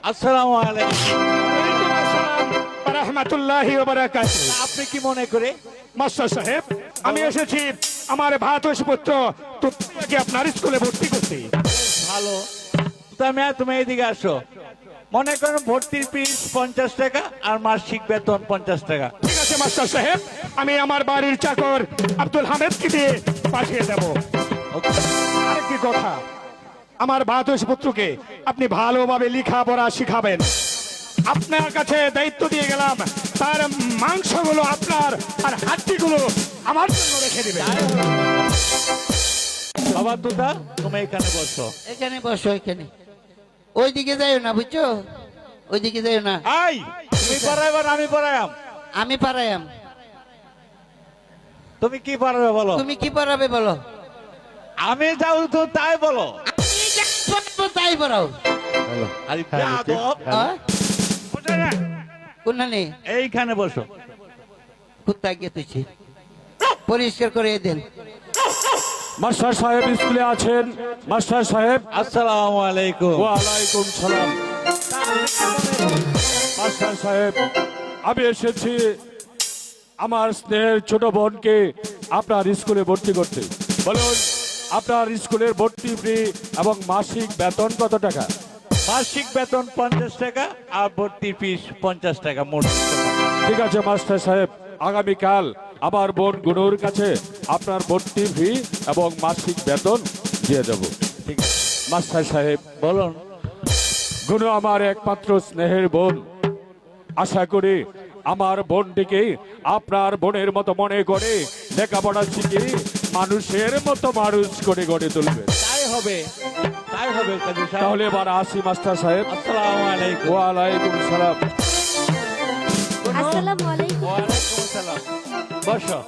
আসসালামু আলাইকুম। ওয়ালাইকুম আসসালাম ওয়া রাহমাতুল্লাহি ওয়া বারাকাতুহু। আপনি কি মনে করে? মাস্টার সাহেব, আমি এসেছি আমার ভাতোষ পুত্র তুত্তাকে আপনার স্কুলে ভর্তি করতে। ভালো, তুমি এদিকে আসো। মনে করেন ভর্তির ফিস 50 টাকা আর মাসিক বেতন 50 টাকা। ঠিক আছে মাস্টার সাহেব, আমি আমার বাড়ির চাকর আব্দুল হামিদকে দিয়ে পাঠিয়ে দেব। আরেকটি কথা, আমার ভাতোষ পুত্রকে আপনি ভালোভাবে লেখাপড়া শিখাবেন। আপনার কাছে দায়িত্ব দিয়ে গেলাম, তার মাংসগুলো আপনার আর হাড্ডিগুলো আমার জন্য রেখে দিবেন। বাবা তুতা, তুমি এখানে বসো। এখানে বসো, এখানে। ওইদিকে যাইও না, বুঝছো? ওইদিকে যাইও না। আই, তুমি পড়াইবা না আমি পড়াইম? আমি পারায়াম। তুমি কি পারবে বলো? তুমি কি পড়াবে বলো? আমি যাও তো তাই বলো। আমি যা পড়াবো তাই পড়াও। আরে বেয়াদব। হ্যাঁ? বুঝো না? কোনটা নেই? এইখানে বসো। কুত্তা গিয়ে তুইছি, পরিষ্কার করে দেন। মাস্টার সাহেব স্কুলে আছেন? মাস্টার সাহেব। আসসালামু আলাইকুম। ওয়ালাইকুম সালাম। মাস্টার সাহেব, আমি এসেছি আমার স্নেহের ছোট বোনকে আপনার স্কুলে ভর্তি করতে। বলুন, আপনার স্কুলের ভর্তি ফি এবং মাসিক বেতন কত টাকা? মাসিক বেতন 50 টাকা আর ভর্তির ফিস 50 টাকা মোট। ঠিক আছে মাস্টার সাহেব, আগামীকাল আমার বোন গুনুর কাছে আপনার ভর্তি ফি এবং মাসিক বেতন দিয়ে দেব। ঠিক আছে, মাস্টার সাহেব, বলুন। গুনু আমার একমাত্র স্নেহের বোন। আশা করি আমার বোনটিকে আপনার বোনের মতো মনে করে লেখাপড়া শিখে মানুষের মতো মানুষ করে গড়ে তুলবে। তাই হবে, তাই হবে কাজী সাহেব। তাহলে এবার আসি মাস্টার সাহেব। আসসালামু আলাইকুম। ওয়ালাইকুম সালাম। আসসালামু আলাইকুম। ওয়ালাইকুম আসসালাম। বসো।